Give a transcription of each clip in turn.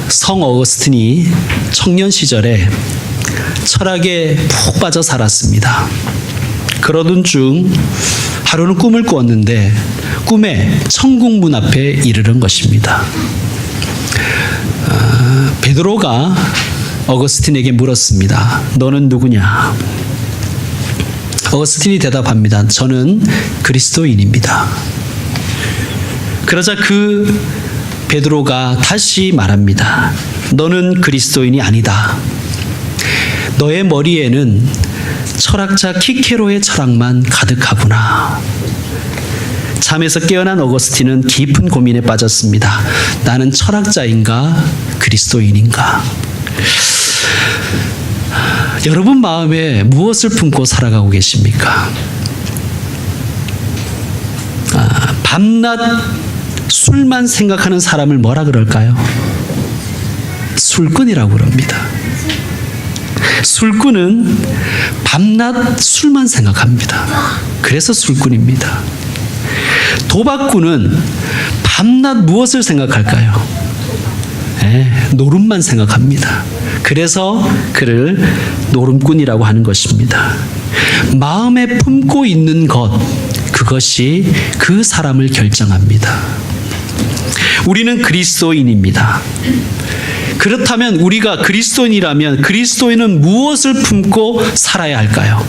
성 어거스틴이 청년 시절에 철학에 푹 빠져 살았습니다. 그러던 중 하루는 꿈을 꾸었는데 꿈에 천국 문 앞에 이르는 것입니다. 베드로가 어거스틴에게 물었습니다. 너는 누구냐? 어거스틴이 대답합니다. 저는 그리스도인입니다. 그러자 그 베드로가 다시 말합니다. 너는 그리스도인이 아니다. 너의 머리에는 철학자 키케로의 철학만 가득하구나. 잠에서 깨어난 어거스틴은 깊은 고민에 빠졌습니다. 나는 철학자인가 그리스도인인가? 여러분 마음에 무엇을 품고 살아가고 계십니까? 밤낮 술만 생각하는 사람을 뭐라 그럴까요? 술꾼이라고 그럽니다. 술꾼은 밤낮 술만 생각합니다. 그래서 술꾼입니다. 도박꾼은 밤낮 무엇을 생각할까요? 노름만 생각합니다. 그래서 그를 노름꾼이라고 하는 것입니다. 마음에 품고 있는 것, 그것이 그 사람을 결정합니다. 우리는 그리스도인입니다. 그렇다면 우리가 그리스도인이라면 그리스도인은 무엇을 품고 살아야 할까요?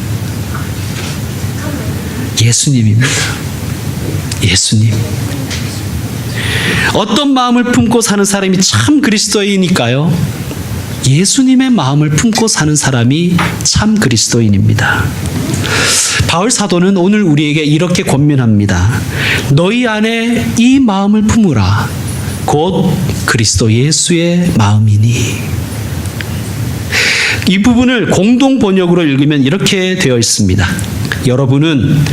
예수님입니다. 예수님. 어떤 마음을 품고 사는 사람이 참 그리스도인일까요? 예수님의 마음을 품고 사는 사람이 참 그리스도인입니다. 바울 사도는 오늘 우리에게 이렇게 권면합니다. 너희 안에 이 마음을 품으라. 곧 그리스도 예수의 마음이니. 이 부분을 공동 번역으로 읽으면 이렇게 되어 있습니다. 여러분은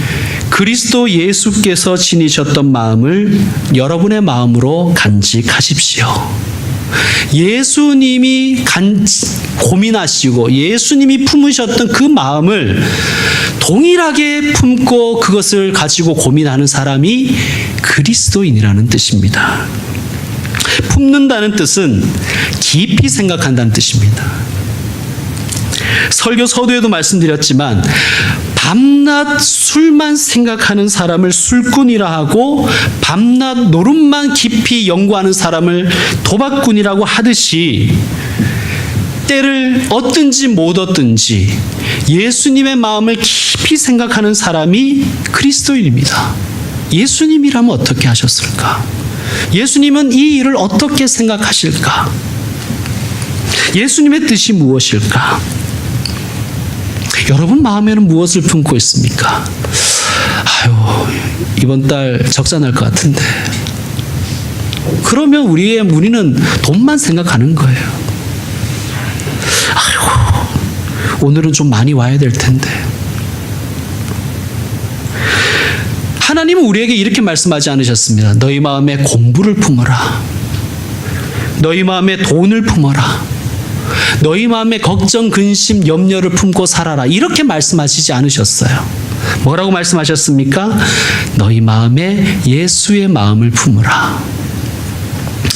그리스도 예수께서 지니셨던 마음을 여러분의 마음으로 간직하십시오. 예수님이 고민하시고 예수님이 품으셨던 그 마음을 동일하게 품고 그것을 가지고 고민하는 사람이 그리스도인이라는 뜻입니다. 품는다는 뜻은 깊이 생각한다는 뜻입니다. 설교 서두에도 말씀드렸지만 밤낮 술만 생각하는 사람을 술꾼이라 하고 밤낮 노름만 깊이 연구하는 사람을 도박꾼이라고 하듯이 때를 얻든지 못 얻든지 예수님의 마음을 깊이 생각하는 사람이 그리스도인입니다. 예수님이라면 어떻게 하셨을까? 예수님은 이 일을 어떻게 생각하실까? 예수님의 뜻이 무엇일까? 여러분 마음에는 무엇을 품고 있습니까? 이번 달 적자 날 것 같은데. 그러면 우리는 돈만 생각하는 거예요. 오늘은 좀 많이 와야 될 텐데. 하나님은 우리에게 이렇게 말씀하지 않으셨습니다. 너희 마음에 공부를 품어라. 너희 마음에 돈을 품어라. 너희 마음에 걱정, 근심, 염려를 품고 살아라. 이렇게 말씀하시지 않으셨어요. 뭐라고 말씀하셨습니까? 너희 마음에 예수의 마음을 품으라.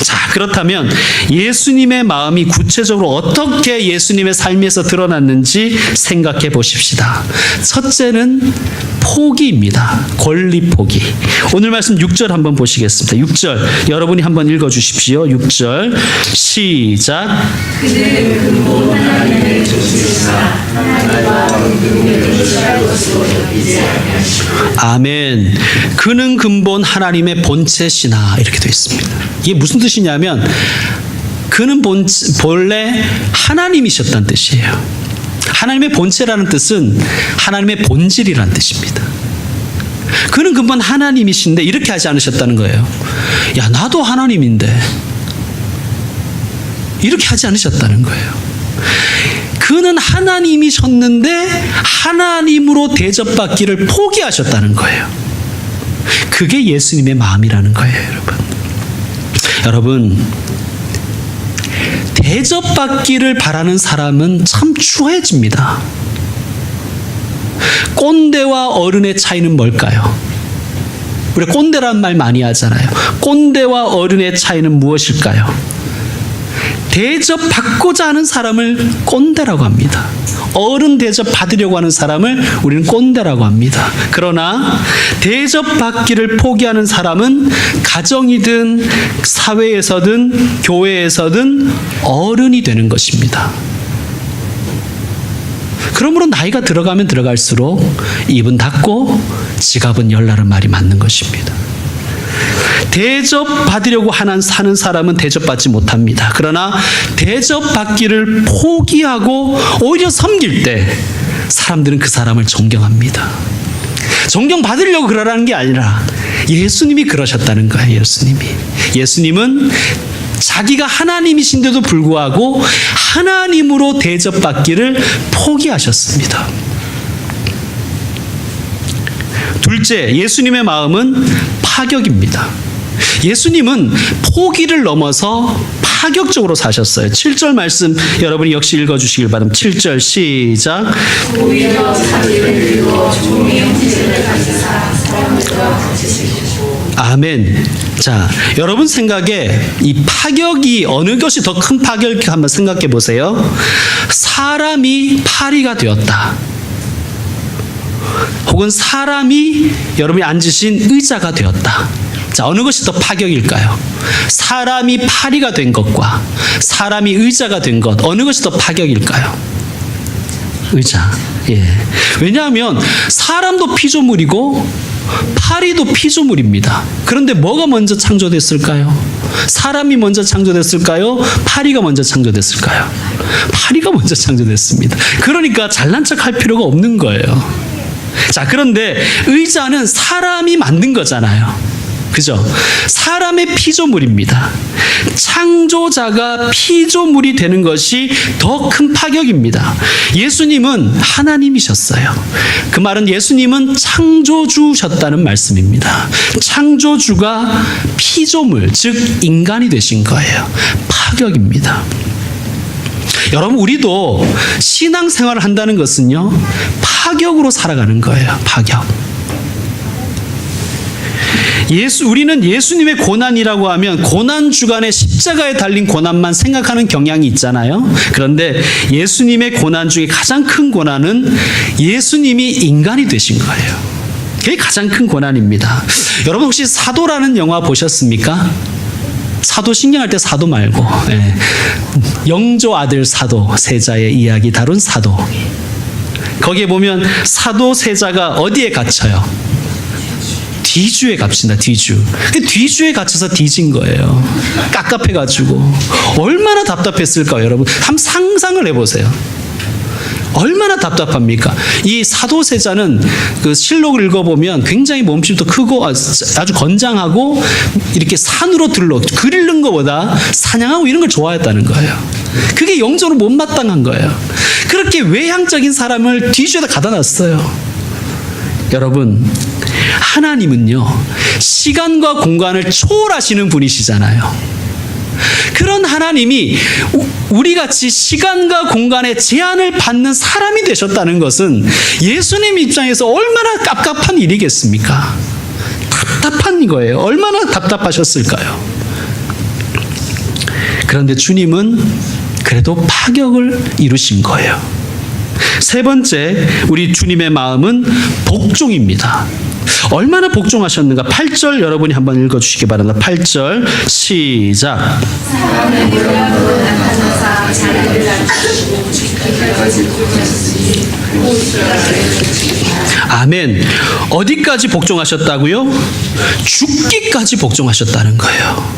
자, 그렇다면 예수님의 마음이 구체적으로 어떻게 예수님의 삶에서 드러났는지 생각해 보십시다. 첫째는 포기입니다. 권리 포기. 오늘 말씀 6절 한번 보시겠습니다. 6절 여러분이 한번 읽어주십시오. 6절 시작. 그는 근본 하나님의 조시사 아멘. 그는 근본 하나님의 본체시나 이렇게 되어 있습니다. 이게 무슨 뜻이냐면 그는 본래 하나님이셨다는 뜻이에요. 하나님의 본체라는 뜻은 하나님의 본질이라는 뜻입니다. 그는 근본 하나님이신데 이렇게 하지 않으셨다는 거예요. 야, 나도 하나님인데 이렇게 하지 않으셨다는 거예요. 그는 하나님이셨는데 하나님으로 대접받기를 포기하셨다는 거예요. 그게 예수님의 마음이라는 거예요, 여러분. 여러분, 대접받기를 바라는 사람은 참 추해집니다. 꼰대와 어른의 차이는 뭘까요? 우리 꼰대라는 말 많이 하잖아요. 꼰대와 어른의 차이는 무엇일까요? 대접받고자 하는 사람을 꼰대라고 합니다. 어른 대접 받으려고 하는 사람을 우리는 꼰대라고 합니다. 그러나 대접받기를 포기하는 사람은 가정이든 사회에서든 교회에서든 어른이 되는 것입니다. 그러므로 나이가 들어가면 들어갈수록 입은 닫고 지갑은 열라는 말이 맞는 것입니다. 대접받으려고 사는 사람은 대접받지 못합니다. 그러나 대접받기를 포기하고 오히려 섬길 때 사람들은 그 사람을 존경합니다. 존경받으려고 그러라는 게 아니라 예수님이 그러셨다는 거예요. 예수님은 자기가 하나님이신데도 불구하고 하나님으로 대접받기를 포기하셨습니다. 둘째, 예수님의 마음은 파격입니다. 예수님은 포기를 넘어서 파격적으로 사셨어요. 7절 말씀 여러분이 역시 읽어주시길 바랍니다. 7절 시작. 오히려 자기를 들고 종의 형체를 가지사 사람들과 같이 지키시고. 아멘. 자, 여러분 생각에 이 파격이 어느 것이 더 큰 파격일까 한번 생각해 보세요. 사람이 파리가 되었다. 혹은 사람이 여러분이 앉으신 의자가 되었다. 자, 어느 것이 더 파격일까요? 사람이 파리가 된 것과 사람이 의자가 된 것, 어느 것이 더 파격일까요? 의자. 예. 왜냐하면 사람도 피조물이고 파리도 피조물입니다. 그런데 뭐가 먼저 창조됐을까요? 사람이 먼저 창조됐을까요? 파리가 먼저 창조됐을까요? 파리가 먼저 창조됐습니다. 그러니까 잘난 척 할 필요가 없는 거예요. 자, 그런데 의자는 사람이 만든 거잖아요. 그죠? 사람의 피조물입니다. 창조자가 피조물이 되는 것이 더 큰 파격입니다. 예수님은 하나님이셨어요. 그 말은 예수님은 창조주셨다는 말씀입니다. 창조주가 피조물, 즉 인간이 되신 거예요. 파격입니다. 여러분, 우리도 신앙생활을 한다는 것은요, 파격으로 살아가는 거예요. 파격. 우리는 예수님의 고난이라고 하면 고난 주간에 십자가에 달린 고난만 생각하는 경향이 있잖아요. 그런데 예수님의 고난 중에 가장 큰 고난은 예수님이 인간이 되신 거예요. 그게 가장 큰 고난입니다. 여러분 혹시 사도라는 영화 보셨습니까? 사도 신경할 때 사도 말고, 네. 영조 아들 사도 세자의 이야기 다룬 사도. 거기에 보면 사도 세자가 어디에 gat혀요? 뒤주에 갇힌다. 뒤주에 갇혀서 뒤진 거예요. 깝깝해가지고 얼마나 답답했을까요, 여러분? 한번 상상을 해보세요. 얼마나 답답합니까? 이 사도세자는 그 실록을 읽어보면 굉장히 몸집도 크고 아주 건장하고 이렇게 산으로 글 읽는 것보다 사냥하고 이런 걸 좋아했다는 거예요. 그게 영적으로 못마땅한 거예요. 그렇게 외향적인 사람을 뒤주에다 갖다 놨어요. 여러분, 하나님은요, 시간과 공간을 초월하시는 분이시잖아요. 그런 하나님이 우리같이 시간과 공간의 제한을 받는 사람이 되셨다는 것은 예수님 입장에서 얼마나 깝깝한 일이겠습니까? 답답한 거예요. 얼마나 답답하셨을까요? 그런데 주님은 그래도 파격을 이루신 거예요. 세 번째, 우리 주님의 마음은 복종입니다. 얼마나 복종하셨는가? 8절 여러분이 한번 읽어주시기 바랍니다. 8절 시작. 사람의 물량으로 나타나사 자기를 낮추시고 죽기까지 복종하시니 아멘. 어디까지 복종하셨다고요? 죽기까지 복종하셨다는 거예요.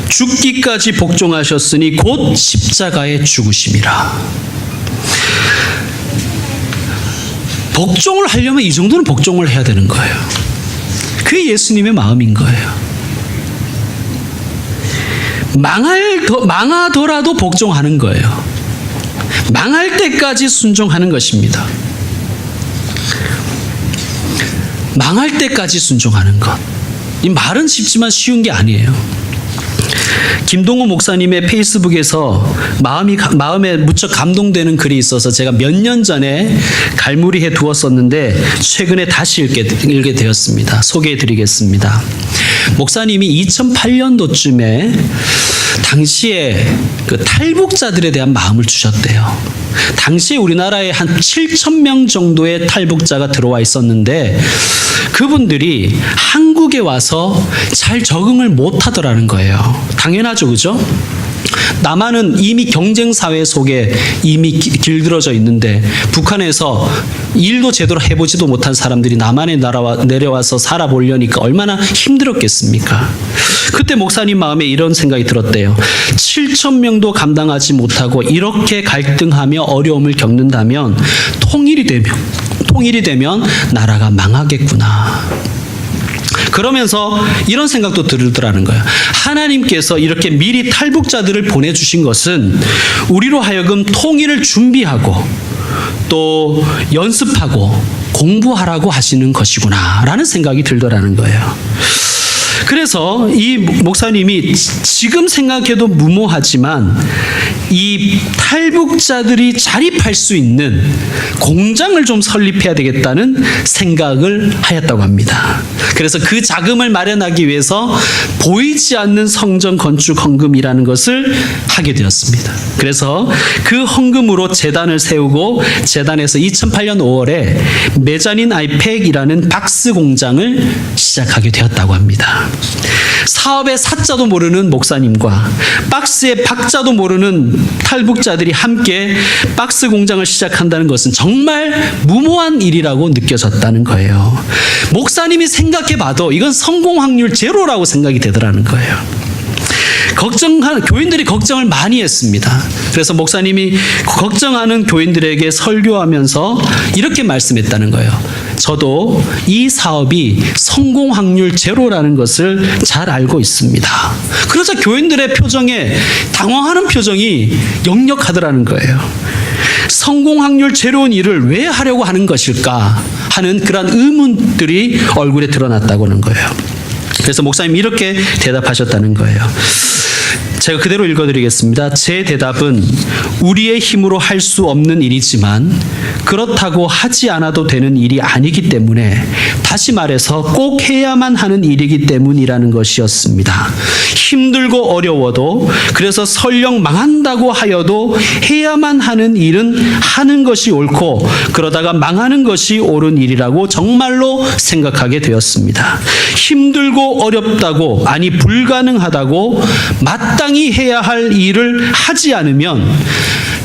죽기까지 복종하셨으니 곧 십자가에 죽으심이라. 복종을 하려면 이 정도는 복종을 해야 되는 거예요. 그게 예수님의 마음인 거예요. 망하더라도 복종하는 거예요. 망할 때까지 순종하는 것입니다. 망할 때까지 순종하는 것. 이 말은 쉽지만 쉬운 게 아니에요. 김동호 목사님의 페이스북에서 마음에 무척 감동되는 글이 있어서 제가 몇 년 전에 갈무리해 두었었는데 최근에 다시 읽게 되었습니다. 소개해 드리겠습니다. 목사님이 2008년도쯤에 당시에 그 탈북자들에 대한 마음을 주셨대요. 당시에 우리나라에 한 7,000명 정도의 탈북자가 들어와 있었는데 그분들이 한국에 와서 잘 적응을 못 하더라는 거예요. 당연하죠, 그죠? 남한은 이미 경쟁사회 속에 이미 길들어져 있는데 북한에서 일도 제대로 해보지도 못한 사람들이 남한에 내려와서 살아보려니까 얼마나 힘들었겠습니까? 그때 목사님 마음에 이런 생각이 들었대요. 7,000명도 감당하지 못하고 이렇게 갈등하며 어려움을 겪는다면 통일이 되면 나라가 망하겠구나. 그러면서 이런 생각도 들더라는 거예요. 하나님께서 이렇게 미리 탈북자들을 보내주신 것은 우리로 하여금 통일을 준비하고 또 연습하고 공부하라고 하시는 것이구나 라는 생각이 들더라는 거예요. 그래서 이 목사님이 지금 생각해도 무모하지만 이 탈북자들이 자립할 수 있는 공장을 좀 설립해야 되겠다는 생각을 하였다고 합니다. 그래서 그 자금을 마련하기 위해서 보이지 않는 성전 건축 헌금이라는 것을 하게 되었습니다. 그래서 그 헌금으로 재단을 세우고 재단에서 2008년 5월에 메자닌 아이팩이라는 박스 공장을 시작하게 되었다고 합니다. 사업의 사자도 모르는 목사님과 박스의 박자도 모르는 탈북자들이 함께 박스 공장을 시작한다는 것은 정말 무모한 일이라고 느껴졌다는 거예요. 목사님이 생각해봐도 이건 성공 확률 제로라고 생각이 되더라는 거예요. 교인들이 걱정을 많이 했습니다. 그래서 목사님이 걱정하는 교인들에게 설교하면서 이렇게 말씀했다는 거예요. 저도 이 사업이 성공 확률 제로라는 것을 잘 알고 있습니다. 그래서 교인들의 표정에 당황하는 표정이 역력하더라는 거예요. 성공 확률 제로인 일을 왜 하려고 하는 것일까 하는 그런 의문들이 얼굴에 드러났다고 하는 거예요. 그래서 목사님이 이렇게 대답하셨다는 거예요. 제가 그대로 읽어드리겠습니다. 제 대답은 우리의 힘으로 할 수 없는 일이지만 그렇다고 하지 않아도 되는 일이 아니기 때문에 다시 말해서 꼭 해야만 하는 일이기 때문이라는 것이었습니다. 힘들고 어려워도 그래서 설령 망한다고 하여도 해야만 하는 일은 하는 것이 옳고 그러다가 망하는 것이 옳은 일이라고 정말로 생각하게 되었습니다. 힘들고 어렵다고 아니 불가능하다고 마땅히 해야 할 일을 하지 않으면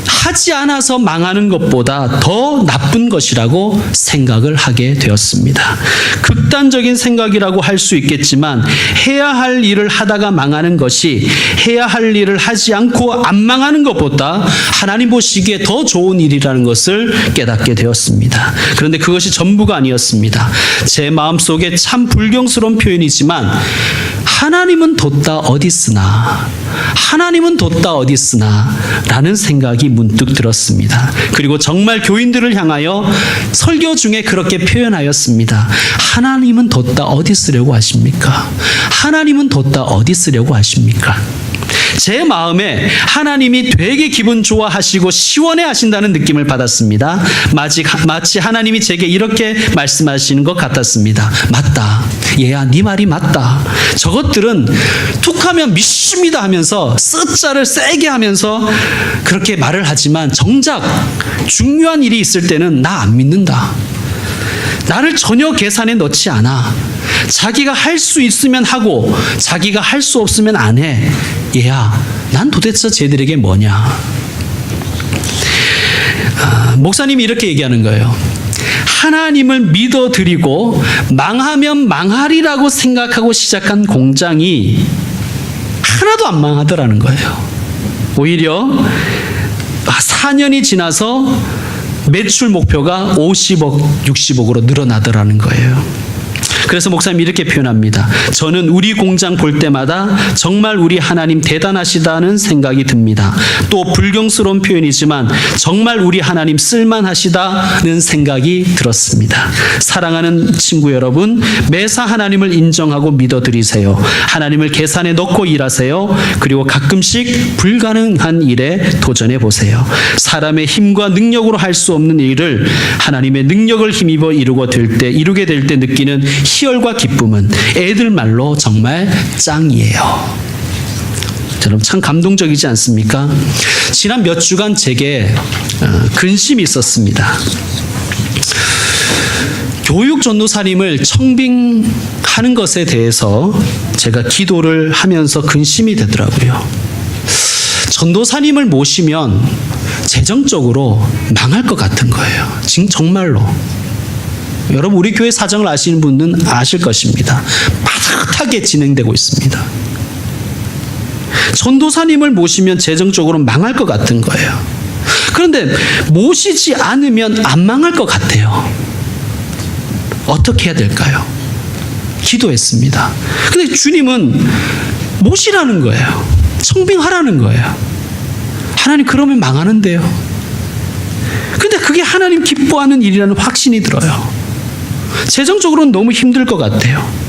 하지 않아서 망하는 것보다 더 나쁜 것이라고 생각을 하게 되었습니다. 극단적인 생각이라고 할 수 있겠지만 해야 할 일을 하다가 망하는 것이 해야 할 일을 하지 않고 안 망하는 것보다 하나님 보시기에 더 좋은 일이라는 것을 깨닫게 되었습니다. 그런데 그것이 전부가 아니었습니다. 제 마음속에 참 불경스러운 표현이지만 하나님은 뒀다 어디 쓰나 하나님은 뒀다 어디 쓰나 라는 생각이 문득 들었습니다. 그리고 정말 교인들을 향하여 설교 중에 그렇게 표현하였습니다. 하나님은 뒀다 어디 쓰려고 하십니까? 하나님은 뒀다 어디 쓰려고 하십니까? 제 마음에 하나님이 되게 기분 좋아하시고 시원해 하신다는 느낌을 받았습니다. 마치 하나님이 제게 이렇게 말씀하시는 것 같았습니다. 맞다. 얘야, 네 말이 맞다. 저것들은 툭하면 믿습니다 하면서 쓰자를 세게 하면서 그렇게 말을 하지만 정작 중요한 일이 있을 때는 나 안 믿는다. 나를 전혀 계산에 넣지 않아. 자기가 할 수 있으면 하고 자기가 할 수 없으면 안 해. 얘야, 난 도대체 쟤들에게 뭐냐. 목사님이 이렇게 얘기하는 거예요. 하나님을 믿어드리고 망하면 망하리라고 생각하고 시작한 공장이 하나도 안 망하더라는 거예요. 오히려 4년이 지나서 매출 목표가 50억, 60억으로 늘어나더라는 거예요. 그래서 목사님이 이렇게 표현합니다. 저는 우리 공장 볼 때마다 정말 우리 하나님 대단하시다는 생각이 듭니다. 또 불경스러운 표현이지만 정말 우리 하나님 쓸만하시다는 생각이 들었습니다. 사랑하는 친구 여러분, 매사 하나님을 인정하고 믿어드리세요. 하나님을 계산에 넣고 일하세요. 그리고 가끔씩 불가능한 일에 도전해 보세요. 사람의 힘과 능력으로 할 수 없는 일을 하나님의 능력을 힘입어 이루게 될 때 느끼는 희열과 기쁨은 애들 말로 정말 짱이에요. 여러분 참 감동적이지 않습니까? 지난 몇 주간 제게 근심이 있었습니다. 교육 전도사님을 청빙하는 것에 대해서 제가 기도를 하면서 근심이 되더라고요. 전도사님을 모시면 재정적으로 망할 것 같은 거예요. 지금 정말로. 여러분 우리 교회 사정을 아시는 분은 아실 것입니다. 빠듯하게 진행되고 있습니다. 전도사님을 모시면 재정적으로 망할 것 같은 거예요. 그런데 모시지 않으면 안 망할 것 같아요. 어떻게 해야 될까요? 기도했습니다. 근데 주님은 모시라는 거예요. 청빙하라는 거예요. 하나님 그러면 망하는데요. 근데 그게 하나님 기뻐하는 일이라는 확신이 들어요. 재정적으로는 너무 힘들 것 같아요.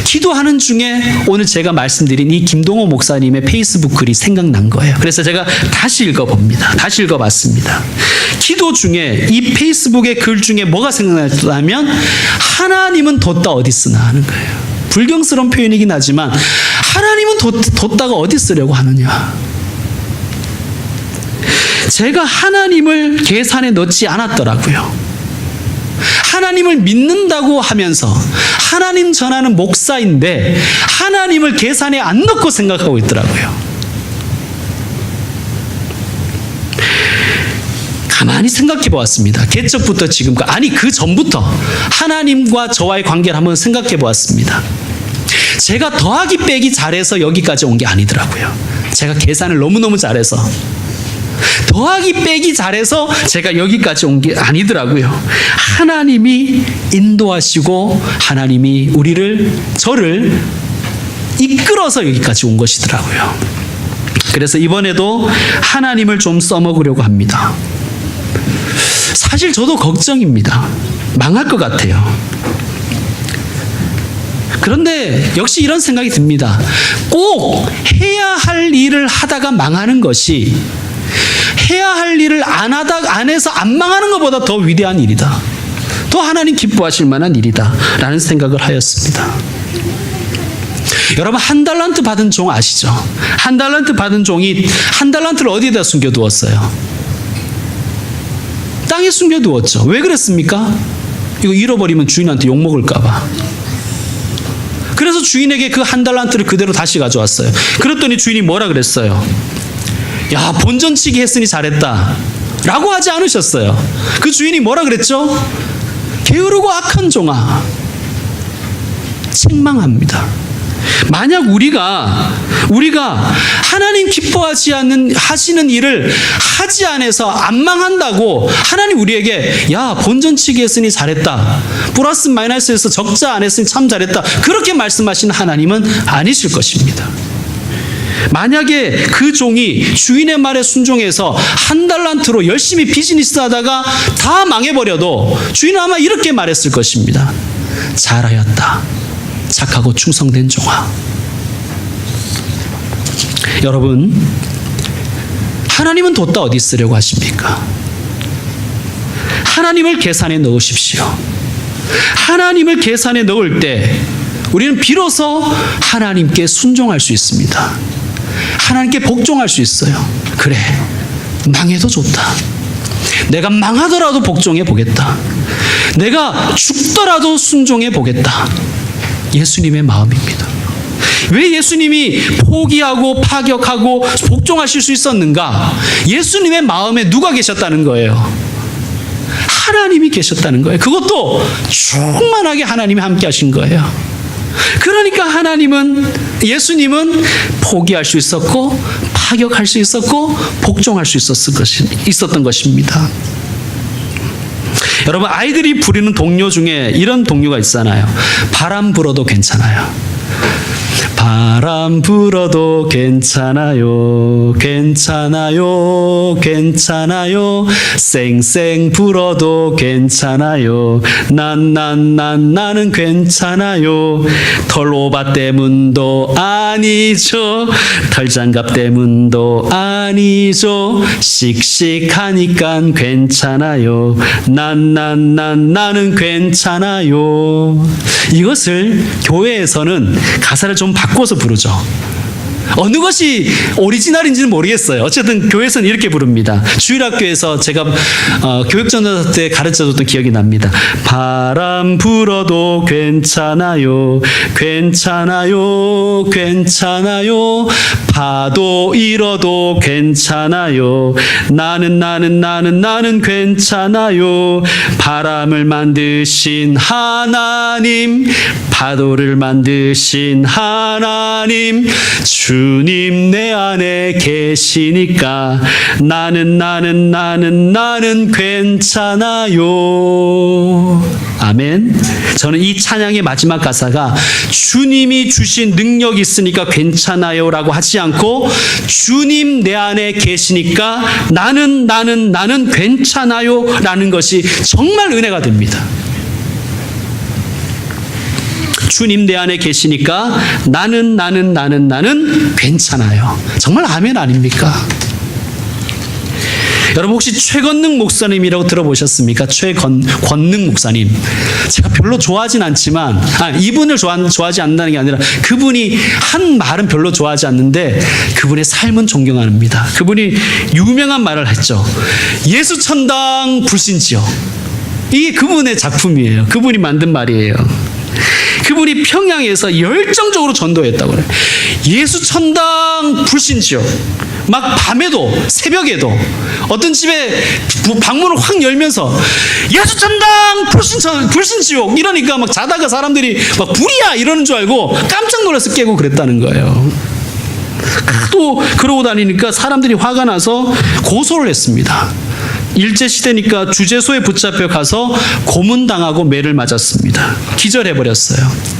기도하는 중에 오늘 제가 말씀드린 이 김동호 목사님의 페이스북 글이 생각난 거예요. 그래서 제가 다시 읽어봅니다. 다시 읽어봤습니다. 기도 중에 이 페이스북의 글 중에 뭐가 생각났냐면 하나님은 뒀다 어디 쓰나 하는 거예요. 불경스러운 표현이긴 하지만 하나님은 뒀다가 어디 쓰려고 하느냐. 제가 하나님을 계산에 넣지 않았더라고요. 하나님을 믿는다고 하면서 하나님 전하는 목사인데 하나님을 계산에 안 넣고 생각하고 있더라고요. 가만히 생각해 보았습니다. 개척부터 지금까지, 아니 그 전부터 하나님과 저와의 관계를 한번 생각해 보았습니다. 제가 더하기 빼기 잘해서 여기까지 온 게 아니더라고요. 제가 계산을 너무너무 잘해서 더하기 빼기 잘해서 제가 여기까지 온 게 아니더라고요. 하나님이 인도하시고 하나님이 저를 이끌어서 여기까지 온 것이더라고요. 그래서 이번에도 하나님을 좀 써먹으려고 합니다. 사실 저도 걱정입니다. 망할 것 같아요. 그런데 역시 이런 생각이 듭니다. 꼭 해야 할 일을 하다가 망하는 것이 해야 할 일을 안 해서 안 망하는 것보다 더 위대한 일이다. 더 하나님 기뻐하실 만한 일이다. 라는 생각을 하였습니다. 여러분 한 달란트 받은 종 아시죠? 한 달란트 받은 종이 한 달란트를 어디에다 숨겨두었어요? 땅에 숨겨두었죠. 왜 그랬습니까? 이거 잃어버리면 주인한테 욕먹을까 봐. 그래서 주인에게 그 한 달란트를 그대로 다시 가져왔어요. 그랬더니 주인이 뭐라 그랬어요? 야, 본전치기 했으니 잘했다 라고 하지 않으셨어요. 그 주인이 뭐라 그랬죠? 게으르고 악한 종아, 책망합니다. 만약 우리가 하나님 기뻐하지 않는 하시는 일을 하지 않아서 안 망한다고 하나님 우리에게 야, 본전치기 했으니 잘했다, 플러스 마이너스에서 적자 안 했으니 참 잘했다, 그렇게 말씀하시는 하나님은 아니실 것입니다. 만약에 그 종이 주인의 말에 순종해서 한 달란트로 열심히 비즈니스 하다가 다 망해버려도 주인은 아마 이렇게 말했을 것입니다. 잘하였다, 착하고 충성된 종아. 여러분, 하나님은 뒀다 어디 쓰려고 하십니까? 하나님을 계산에 넣으십시오. 하나님을 계산에 넣을 때 우리는 비로소 하나님께 순종할 수 있습니다. 하나님께 복종할 수 있어요. 그래, 망해도 좋다. 내가 망하더라도 복종해 보겠다. 내가 죽더라도 순종해 보겠다. 예수님의 마음입니다. 왜 예수님이 포기하고 파격하고 복종하실 수 있었는가? 예수님의 마음에 누가 계셨다는 거예요? 하나님이 계셨다는 거예요. 그것도 충만하게 하나님이 함께 하신 거예요. 그러니까 예수님은 포기할 수 있었고 파격할 수 있었고 복종할 수 있었던 것입니다. 여러분, 아이들이 부르는 동요 중에 이런 동요가 있잖아요. 바람 불어도 괜찮아요. 바람 불어도 괜찮아요, 괜찮아요, 괜찮아요. 쌩쌩 불어도 괜찮아요. 나는 괜찮아요. 털오바 때문도 아니죠, 털장갑 때문도 아니죠. 씩씩하니까 괜찮아요. 나는 괜찮아요. 이것을 교회에서는 가사를 좀 바꿔서 부르죠. 어느 것이 오리지널인지는 모르겠어요. 어쨌든 교회에서는 이렇게 부릅니다. 주일학교에서 제가 교육전도사 때 가르쳐줬던 기억이 납니다. 바람 불어도 괜찮아요. 괜찮아요. 괜찮아요. 파도 일어도 괜찮아요. 나는 괜찮아요. 바람을 만드신 하나님, 파도를 만드신 하나님, 주님 내 안에 계시니까 나는 괜찮아요. 아멘. 저는 이 찬양의 마지막 가사가 주님이 주신 능력이 있으니까 괜찮아요라고 하지 않고 주님 내 안에 계시니까 나는 괜찮아요라는 것이 정말 은혜가 됩니다. 주님 내 안에 계시니까 나는 괜찮아요. 정말 아멘 아닙니까? 여러분 혹시 최건능 목사님이라고 들어보셨습니까? 최건능 목사님. 제가 별로 좋아하진 않지만 이분을 좋아하지 않는다는 게 아니라 그분이 한 말은 별로 좋아하지 않는데 그분의 삶은 존경합니다. 그분이 유명한 말을 했죠. 예수 천당 불신지요. 이게 그분의 작품이에요. 그분이 만든 말이에요. 그분이 평양에서 열정적으로 전도했다고 그래요. 예수 천당 불신지요. 막 밤에도 새벽에도 어떤 집에 방문을 확 열면서 예수 천당 불신지옥 이러니까 막 자다가 사람들이 막 불이야 이러는 줄 알고 깜짝 놀라서 깨고 그랬다는 거예요. 또 그러고 다니니까 사람들이 화가 나서 고소를 했습니다. 일제시대니까 주재소에 붙잡혀 가서 고문당하고 매를 맞았습니다. 기절해버렸어요.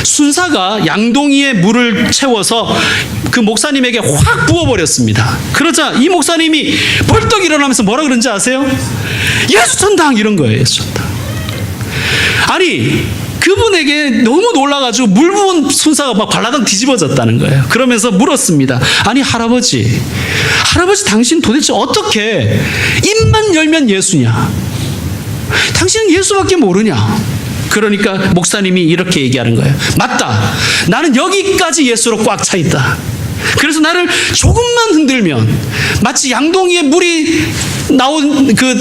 순사가 양동이에 물을 채워서 그 목사님에게 확 부어버렸습니다. 그러자 이 목사님이 벌떡 일어나면서 뭐라 그런지 아세요? 예수 천당 이런 거예요. 예수 천당. 아니 그분에게 너무 놀라가지고 물 부은 순사가 막 발라당 뒤집어졌다는 거예요. 그러면서 물었습니다. 아니 할아버지 당신 도대체 어떻게 입만 열면 예수냐? 당신은 예수밖에 모르냐? 그러니까 목사님이 이렇게 얘기하는 거예요. 맞다. 나는 여기까지 예수로 꽉 차 있다. 그래서 나를 조금만 흔들면 마치 양동이에 물이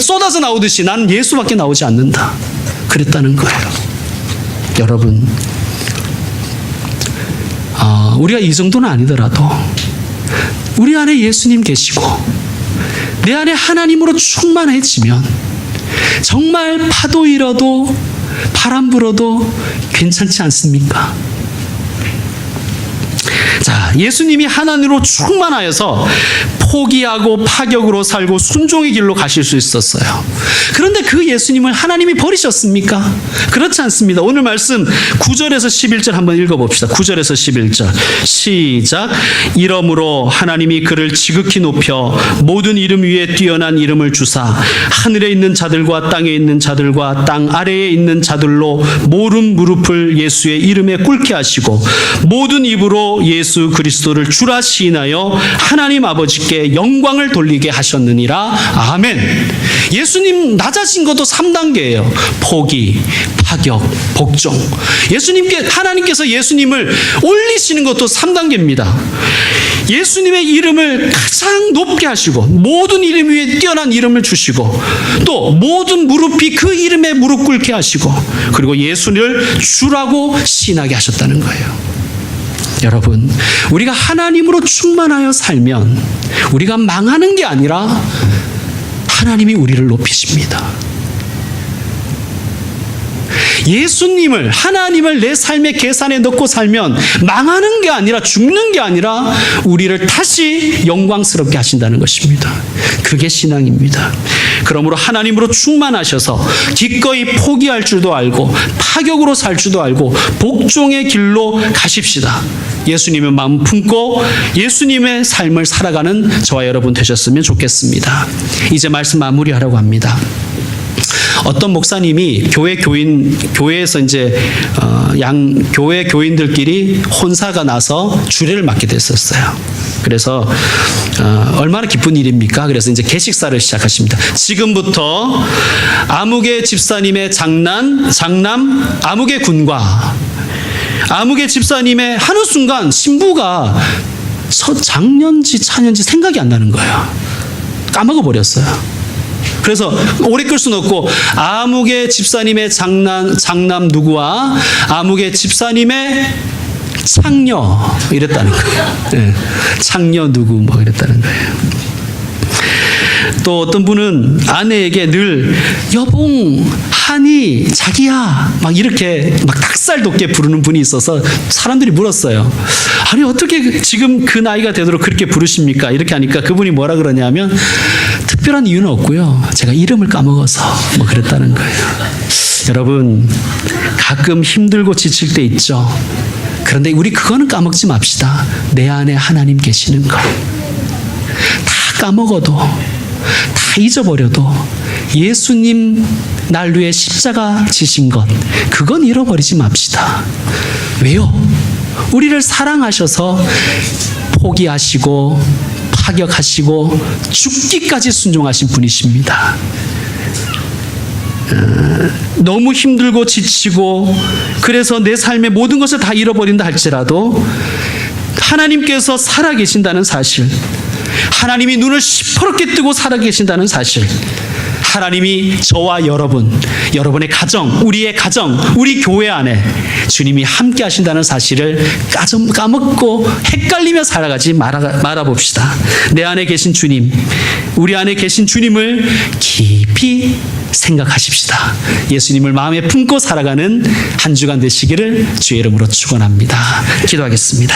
쏟아서 나오듯이 나는 예수밖에 나오지 않는다. 그랬다는 거예요. 여러분, 우리가 이 정도는 아니더라도 우리 안에 예수님 계시고 내 안에 하나님으로 충만해지면 정말 파도 일어도 바람 불어도 괜찮지 않습니까? 자, 예수님이 하나님으로 충만하여서 포기하고 파격으로 살고 순종의 길로 가실 수 있었어요. 그런데 그 예수님을 하나님이 버리셨습니까? 그렇지 않습니다. 오늘 말씀 9절에서 11절 한번 읽어봅시다. 9절에서 11절 시작. 이러므로 하나님이 그를 지극히 높여 모든 이름 위에 뛰어난 이름을 주사 하늘에 있는 자들과 땅에 있는 자들과 땅 아래에 있는 자들로 모든 무릎을 예수의 이름에 꿇게 하시고 모든 입으로 예수 그리스도를 주라 시인하여 하나님 아버지께 영광을 돌리게 하셨느니라. 아멘. 예수님 낮아진 것도 3단계예요. 포기, 파격, 복종. 하나님께서 예수님을 올리시는 것도 3단계입니다. 예수님의 이름을 가장 높게 하시고 모든 이름 위에 뛰어난 이름을 주시고 또 모든 무릎이 그 이름에 무릎 꿇게 하시고 그리고 예수를 주라고 시인하게 하셨다는 거예요. 여러분, 우리가 하나님으로 충만하여 살면 우리가 망하는 게 아니라 하나님이 우리를 높이십니다. 예수님을, 하나님을 내 삶의 계산에 넣고 살면 망하는 게 아니라 죽는 게 아니라 우리를 다시 영광스럽게 하신다는 것입니다. 그게 신앙입니다. 그러므로 하나님으로 충만하셔서 기꺼이 포기할 줄도 알고 파격으로 살 줄도 알고 복종의 길로 가십시다. 예수님의 마음 품고 예수님의 삶을 살아가는 저와 여러분 되셨으면 좋겠습니다. 이제 말씀 마무리하려고 합니다. 어떤 목사님이 교회에서 이제 교회 교인들끼리 혼사가 나서 주례를 맡게 됐었어요. 그래서 얼마나 기쁜 일입니까? 그래서 이제 개식사를 시작하십니다. 지금부터 아무개 집사님의 장남 아무개 군과 아무개 집사님의 하는 순간 신부가 작년지 차년지 생각이 안 나는 거예요. 까먹어 버렸어요. 그래서 오래 끌 수는 없고 아무개 집사님의 장남 누구와 아무개 집사님의 창녀 이랬다는 거예요. 네. 창녀 누구 뭐 이랬다는 거예요. 또 어떤 분은 아내에게 늘 여봉, 하니, 자기야 막 이렇게 막 닭살 돋게 부르는 분이 있어서 사람들이 물었어요. 아니 어떻게 지금 그 나이가 되도록 그렇게 부르십니까? 이렇게 하니까 그분이 뭐라 그러냐면 특별한 이유는 없고요. 제가 이름을 까먹어서 뭐 그랬다는 거예요. 여러분 가끔 힘들고 지칠 때 있죠. 그런데 우리 그거는 까먹지 맙시다. 내 안에 하나님 계시는 거. 다 까먹어도 다 잊어버려도 예수님 날 위해 십자가 지신 것 그건 잃어버리지 맙시다. 왜요? 우리를 사랑하셔서 포기하시고 파격하시고 죽기까지 순종하신 분이십니다. 너무 힘들고 지치고 그래서 내 삶의 모든 것을 다 잃어버린다 할지라도 하나님께서 살아계신다는 사실, 하나님이 눈을 시퍼렇게 뜨고 살아계신다는 사실, 하나님이 저와 여러분의 가정, 우리의 가정, 우리 교회 안에 주님이 함께 하신다는 사실을 까먹고 헷갈리며 살아가지 말아봅시다. 내 안에 계신 주님, 우리 안에 계신 주님을 깊이 생각하십시다. 예수님을 마음에 품고 살아가는 한 주간 되시기를 주의 이름으로 축원합니다. 기도하겠습니다.